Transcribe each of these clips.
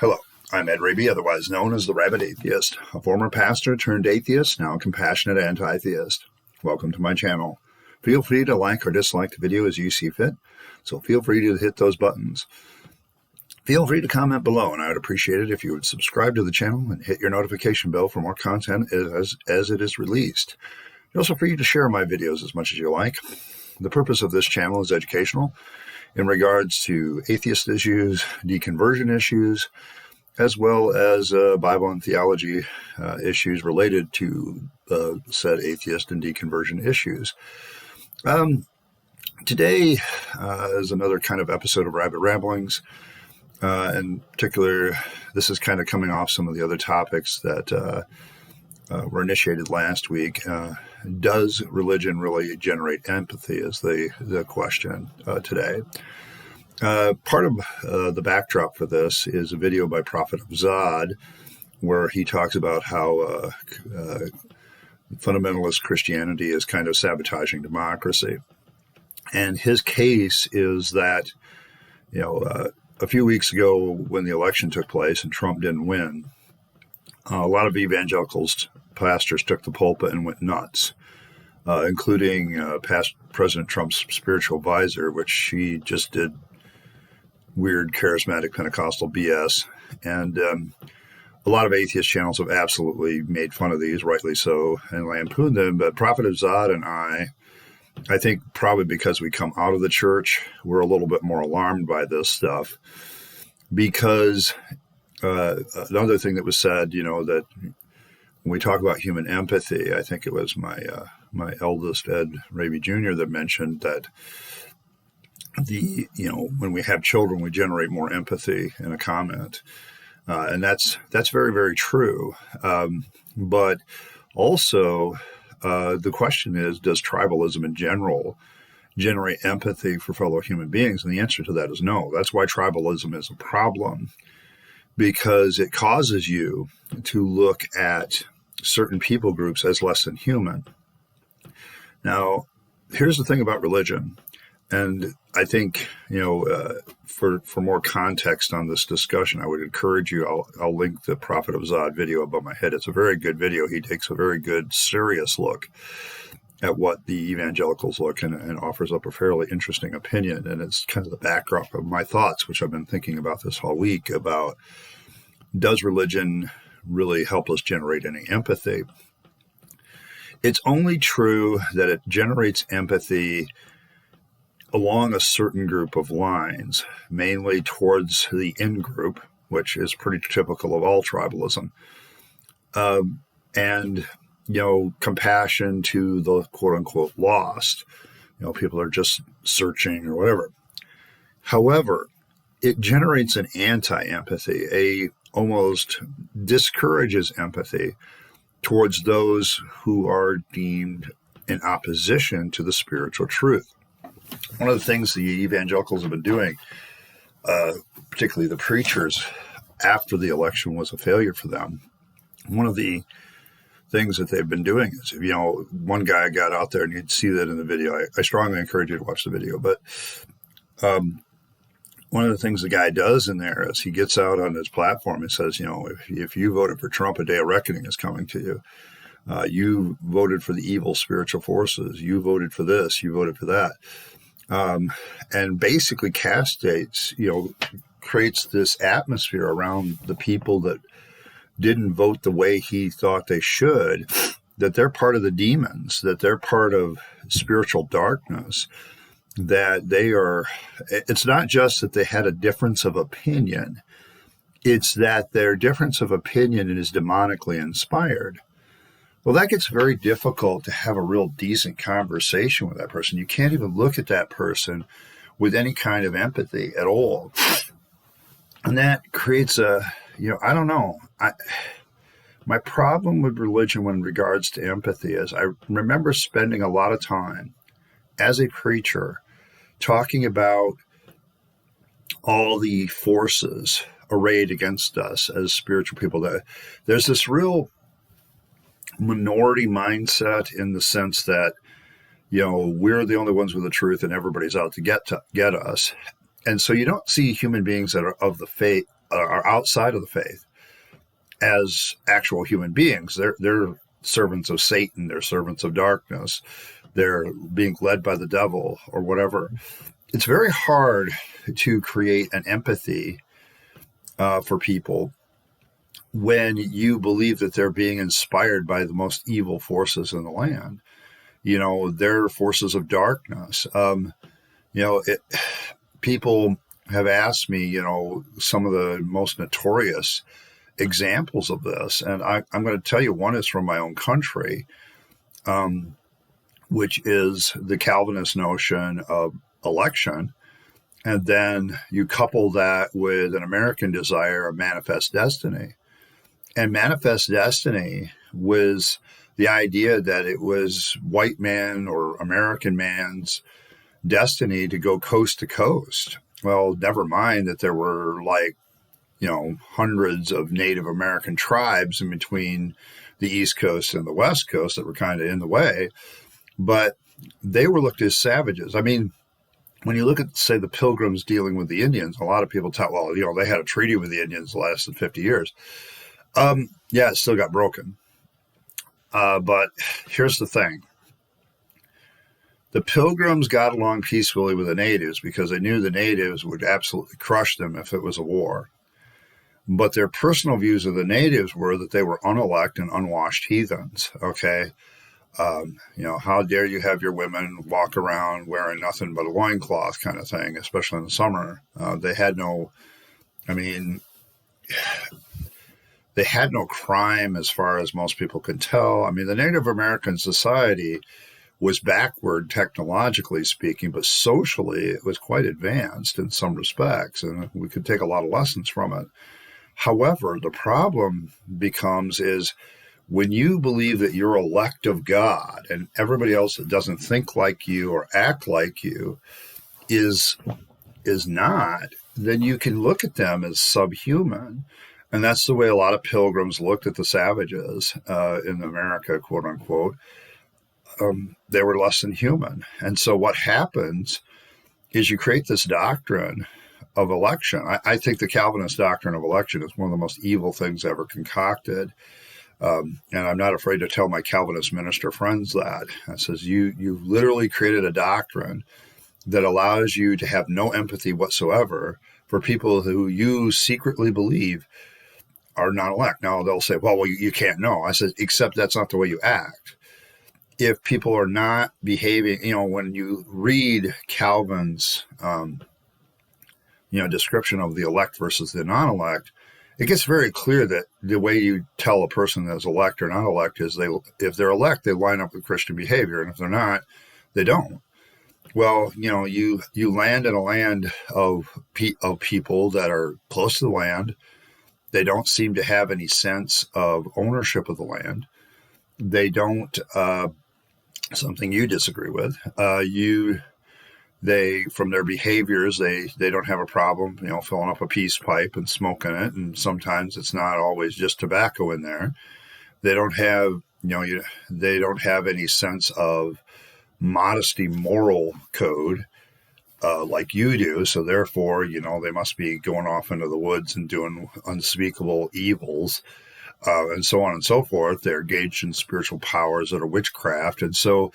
Hello, I'm Ed Rabyd, otherwise known as the Rabyd Atheist, a former pastor turned atheist, now a compassionate anti-theist. Welcome to my channel. Feel free to like or dislike the video as you see fit, so feel free to hit those buttons. Feel free to comment below, and I would appreciate it if you would subscribe to the channel and hit your notification bell for more content as it is released. You're also free to share my videos as much as you like. The purpose of this channel is educational in regards to atheist issues, deconversion issues, as well as Bible and theology issues related to said atheist and deconversion issues. Today is another kind of episode of Rabyd Ramblings. In particular, this is kind of coming off some of the other topics that were initiated last week. Does religion really generate empathy is the question today. Part of the backdrop for this is a video by Prophet Rabyd, where he talks about how fundamentalist Christianity is kind of sabotaging democracy. And his case is that, a few weeks ago when the election took place and Trump didn't win, a lot of evangelicals, pastors took the pulpit and went nuts, including past President Trump's spiritual advisor, which she just did weird, charismatic Pentecostal BS. And a lot of atheist channels have absolutely made fun of these, rightly so, and lampooned them. But Prophet Rabyd and I think probably because we come out of the church, we're a little bit more alarmed by this stuff. Because another thing that was said, that when we talk about human empathy, I think it was my eldest, Ed Rabyd Jr., that mentioned that when we have children, we generate more empathy in a comment. And that's very, very true. But also, the question is, does tribalism in general generate empathy for fellow human beings? And the answer to that is no. That's why tribalism is a problem, because it causes you to look at certain people groups as less than human. Now, here's the thing about religion. And I think, for more context on this discussion, I would encourage you, I'll link the Prophet Rabyd video above my head. It's a very good video. He takes a very good, serious look at what the evangelicals look and offers up a fairly interesting opinion. And it's kind of the backdrop of my thoughts, which I've been thinking about this whole week, about does religion really help us generate any empathy? It's only true that it generates empathy along a certain group of lines, mainly towards the in-group, which is pretty typical of all tribalism, and compassion to the quote-unquote lost. People are just searching or whatever. However, it generates an anti-empathy, almost discourages empathy towards those who are deemed in opposition to the spiritual truth. One of the things the evangelicals have been doing, particularly the preachers, after the election was a failure for them, one of the things that they've been doing is, one guy got out there, and you'd see that in the video. I strongly encourage you to watch the video. But one of the things the guy does in there is he gets out on his platform and says, if you voted for Trump, a day of reckoning is coming to you. You voted for the evil spiritual forces. You voted for this. You voted for that. And basically castrates, creates this atmosphere around the people that didn't vote the way he thought they should, that they're part of the demons, that they're part of spiritual darkness, that it's not just that they had a difference of opinion, it's that their difference of opinion is demonically inspired. Well, that gets very difficult to have a real decent conversation with that person. You can't even look at that person with any kind of empathy at all. And that creates I don't know. My problem with religion in regards to empathy is I remember spending a lot of time as a preacher talking about all the forces arrayed against us as spiritual people. That there's this real minority mindset in the sense that, we're the only ones with the truth and everybody's out to get us. And so you don't see human beings that are of the faith, are outside of the faith as actual human beings. They're servants of Satan. They're servants of darkness. They're being led by the devil or whatever. It's very hard to create an empathy for people when you believe that they're being inspired by the most evil forces in the land. They're forces of darkness. People have asked me, some of the most notorious examples of this. And I'm going to tell you one is from my own country, which is the Calvinist notion of election. And then you couple that with an American desire of manifest destiny. And manifest destiny was the idea that it was white man or American man's destiny to go coast to coast. Well, never mind that there were hundreds of Native American tribes in between the East Coast and the West Coast that were kind of in the way, but they were looked as savages. I mean, when you look at, say, the Pilgrims dealing with the Indians, a lot of people talk, well, they had a treaty with the Indians that lasted 50 years. It still got broken. But here's the thing. The Pilgrims got along peacefully with the natives because they knew the natives would absolutely crush them if it was a war. But their personal views of the natives were that they were unelect and unwashed heathens, okay? How dare you have your women walk around wearing nothing but a loincloth kind of thing, especially in the summer. They had no crime as far as most people could tell. I mean, the Native American society was backward technologically speaking, but socially it was quite advanced in some respects, and we could take a lot of lessons from it. However, the problem is when you believe that you're elect of God and everybody else that doesn't think like you or act like you is not, then you can look at them as subhuman. And that's the way a lot of Pilgrims looked at the savages in America, quote unquote. They were less than human. And so what happens is you create this doctrine of election. I think the Calvinist doctrine of election is one of the most evil things ever concocted. And I'm not afraid to tell my Calvinist minister friends that. I says, you've literally created a doctrine that allows you to have no empathy whatsoever for people who you secretly believe are not elect. Now, they'll say, well, you can't know. I said, except that's not the way you act. If people are not behaving, when you read Calvin's, description of the elect versus the non-elect, it gets very clear that the way you tell a person that's elect or not elect is if they're elect, they line up with Christian behavior. And if they're not, they don't. Well, you land in a land of people that are close to the land. They don't seem to have any sense of ownership of the land. They don't, something you disagree with, from their behaviors, they don't have a problem, filling up a peace pipe and smoking it. And sometimes it's not always just tobacco in there. They don't have, they don't have any sense of modesty, moral code like you do. So therefore, they must be going off into the woods and doing unspeakable evils. And so on and so forth. They're engaged in spiritual powers that are witchcraft. And so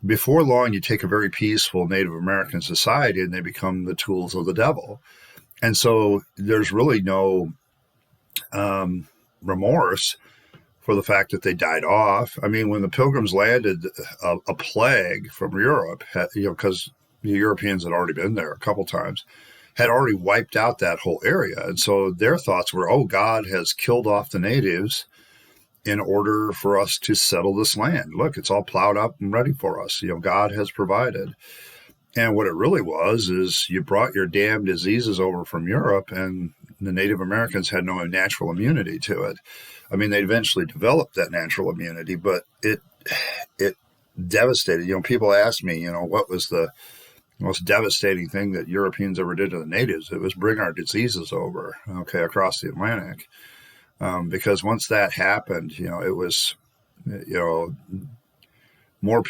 before long, you take a very peaceful Native American society and they become the tools of the devil. And so there's really no remorse for the fact that they died off. I mean, when the Pilgrims landed, a plague from Europe, because the Europeans had already been there a couple times, had already wiped out that whole area. And so their thoughts were, oh, God has killed off the natives in order for us to settle this land. Look, it's all plowed up and ready for us. God has provided. And what it really was is you brought your damn diseases over from Europe, and the Native Americans had no natural immunity to it. I mean, they eventually developed that natural immunity, but it devastated. People ask me, what was the most devastating thing that Europeans ever did to the natives? It was bring our diseases over, across the Atlantic. Because once that happened, it was, more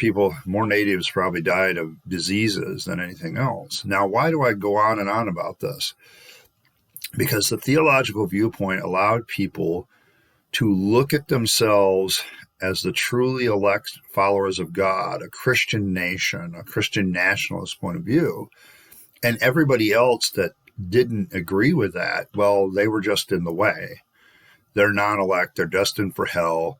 natives probably died of diseases than anything else. Now, why do I go on and on about this? because the theological viewpoint allowed people to look at themselves as the truly elect followers of God, a Christian nation, a Christian nationalist point of view. And everybody else that didn't agree with that, well, they were just in the way. They're non-elect, they're destined for hell.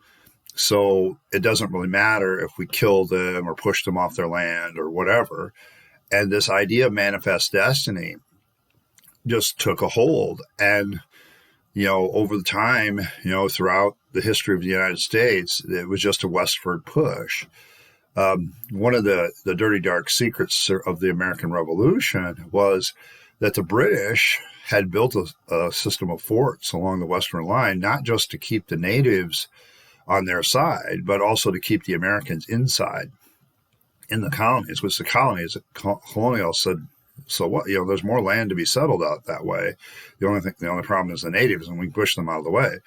So it doesn't really matter if we kill them or push them off their land or whatever. And this idea of manifest destiny just took a hold. And, over the time, throughout the history of the United States, it was just a westward push. One of the dirty, dark secrets of the American Revolution was that the British had built a system of forts along the Western line, not just to keep the natives on their side, but also to keep the Americans inside in the colonies, which the colonies, colonials said, so what? There's more land to be settled out that way. The only problem is the natives, and we can push them out of the way.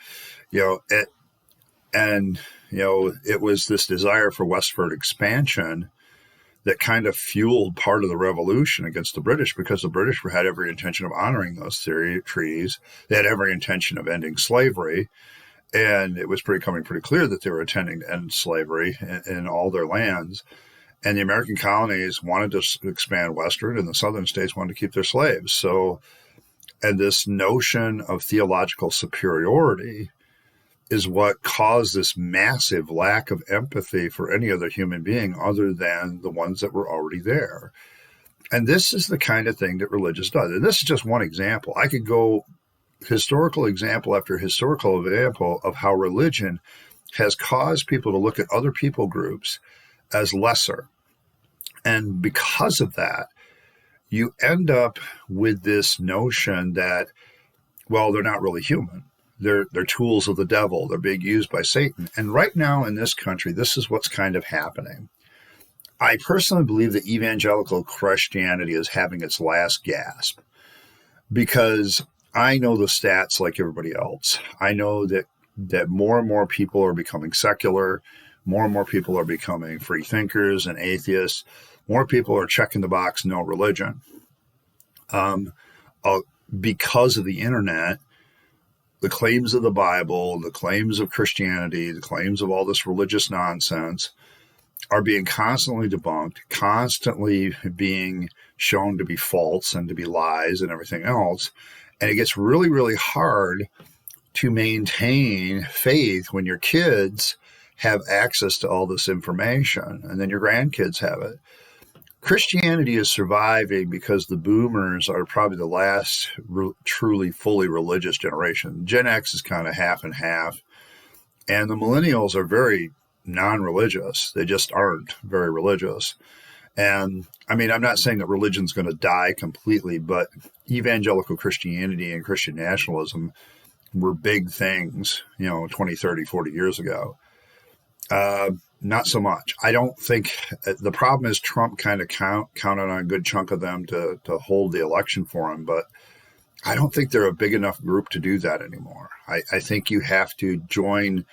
It was this desire for westward expansion that kind of fueled part of the revolution against the British, because the British had every intention of honoring those treaties. They had every intention of ending slavery. And it was becoming pretty clear that they were intending to end slavery in all their lands. And the American colonies wanted to expand westward, and the southern states wanted to keep their slaves. So, and this notion of theological superiority is what caused this massive lack of empathy for any other human being other than the ones that were already there. And this is the kind of thing that religion does. And this is just one example. I could go historical example after historical example of how religion has caused people to look at other people groups as lesser. And because of that, you end up with this notion that, well, they're not really human. They're tools of the devil. They're being used by Satan. And right now in this country, this is what's kind of happening. I personally believe that evangelical Christianity is having its last gasp, because I know the stats like everybody else. I know that more and more people are becoming secular. More and more people are becoming free thinkers and atheists. More people are checking the box, no religion. Because of the internet, the claims of the Bible, the claims of Christianity, the claims of all this religious nonsense are being constantly debunked, constantly being shown to be false and to be lies and everything else. And it gets really, really hard to maintain faith when your kids have access to all this information, and then your grandkids have it. Christianity is surviving because the boomers are probably the last truly fully religious generation. Gen X is kind of half and half, and the millennials are very non-religious. They just aren't very religious. And I mean, I'm not saying that religion's going to die completely, but evangelical Christianity and Christian nationalism were big things, 20, 30, 40 years ago. Not so much. I don't think the problem is Trump kind of counted on a good chunk of them to hold the election for him, but I don't think they're a big enough group to do that anymore. I think you have to join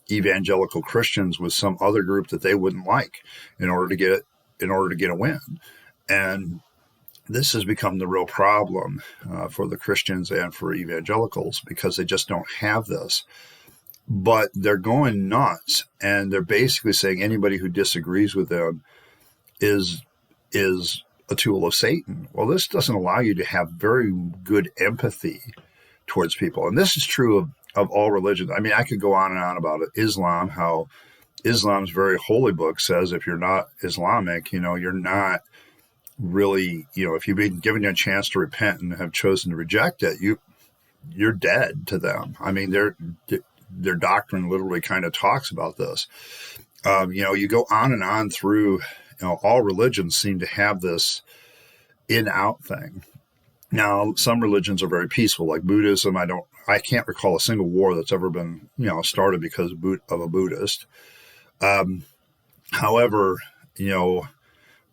evangelical Christians with some other group that they wouldn't like in order to get a win. And this has become the real problem for the Christians and for evangelicals, because they just don't have this. But they're going nuts, and they're basically saying anybody who disagrees with them is a tool of Satan. Well, this doesn't allow you to have very good empathy towards people. And this is true of all religions. I mean, I could go on and on about it. Islam, how Islam's very holy book says if you're not Islamic, you're not really, if you've been given a chance to repent and have chosen to reject it, you're dead to them. I mean, their doctrine literally kind of talks about this. You go on and on through, all religions seem to have this in-out thing. Now, some religions are very peaceful, like Buddhism. I can't recall a single war that's ever been, started because of a Buddhist. However,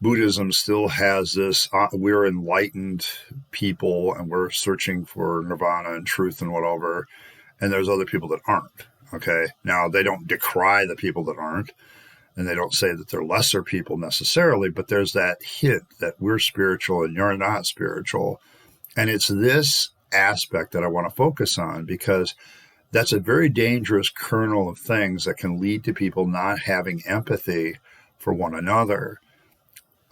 Buddhism still has this, we're enlightened people and we're searching for nirvana and truth and whatever. And there's other people that aren't. Okay. Now, they don't decry the people that aren't, and they don't say that they're lesser people necessarily, but there's that hint that we're spiritual and you're not spiritual. And it's this aspect that I want to focus on, because that's a very dangerous kernel of things that can lead to people not having empathy for one another.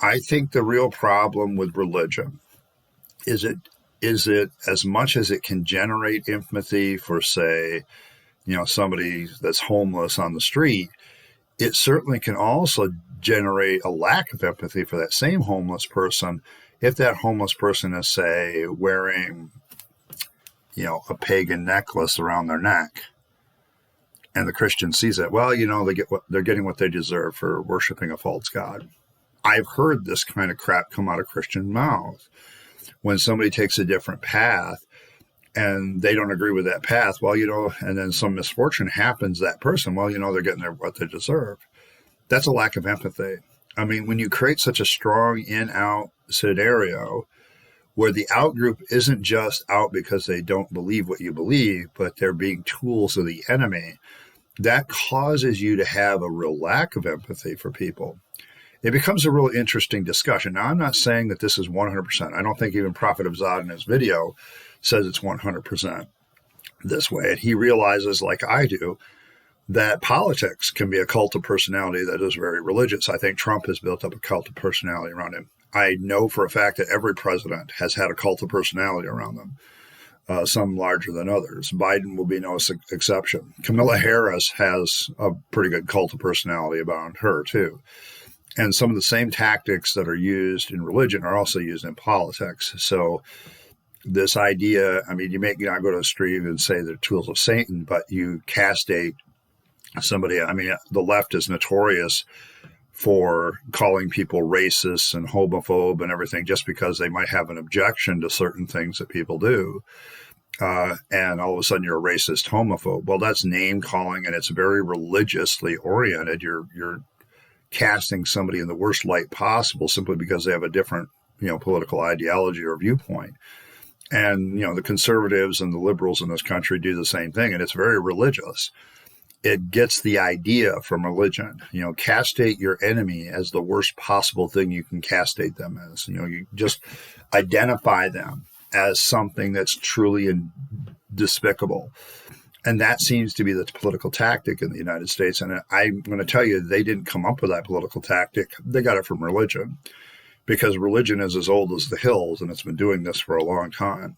I think the real problem with religion is it as much as it can generate empathy for, say, somebody that's homeless on the street, it certainly can also generate a lack of empathy for that same homeless person if that homeless person is, say, wearing, a pagan necklace around their neck, and the Christian sees it. Well, they're getting what they deserve for worshiping a false god. I've heard this kind of crap come out of Christian mouths. When somebody takes a different path and they don't agree with that path, well, and then some misfortune happens to that person, well, they're getting what they deserve. That's a lack of empathy. I mean, when you create such a strong in-out scenario where the out group isn't just out because they don't believe what you believe, but they're being tools of the enemy, that causes you to have a real lack of empathy for people. It becomes a real interesting discussion. Now, I'm not saying that this is 100%. I don't think even Prophet of Zod in his video says it's 100% this way. And he realizes, like I do, that politics can be a cult of personality that is very religious. I think Trump has built up a cult of personality around him. I know for a fact that every president has had a cult of personality around them, some larger than others. Biden will be no exception. Kamala Harris has a pretty good cult of personality about her, too. And some of the same tactics that are used in religion are also used in politics. So this idea, I mean, you may not go to the street and say they're tools of Satan, but you castrate somebody. I mean, the left is notorious for calling people racist and homophobe and everything just because they might have an objection to certain things that people do. And all of a sudden you're a racist homophobe. Well, that's name calling, and it's very religiously oriented. You're casting somebody in the worst light possible simply because they have a different, political ideology or viewpoint. And, the conservatives and the liberals in this country do the same thing, and it's very religious. It gets the idea from religion. Castrate your enemy as the worst possible thing you can castrate them as. You just identify them as something that's truly despicable. And that seems to be the political tactic in the United States. And I'm going to tell you, they didn't come up with that political tactic. They got it from religion, because religion is as old as the hills, and it's been doing this for a long time.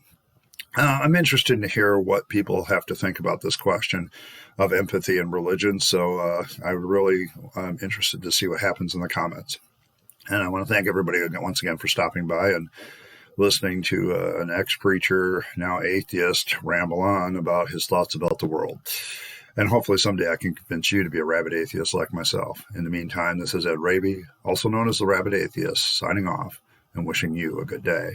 I'm interested to hear what people have to think about this question of empathy and religion. So I'm really interested to see what happens in the comments. And I want to thank everybody once again for stopping by and listening to an ex-preacher, now atheist, ramble on about his thoughts about the world. And hopefully someday I can convince you to be a rabid atheist like myself. In the meantime, this is Ed Rabyd, also known as the Rabid Atheist, signing off and wishing you a good day.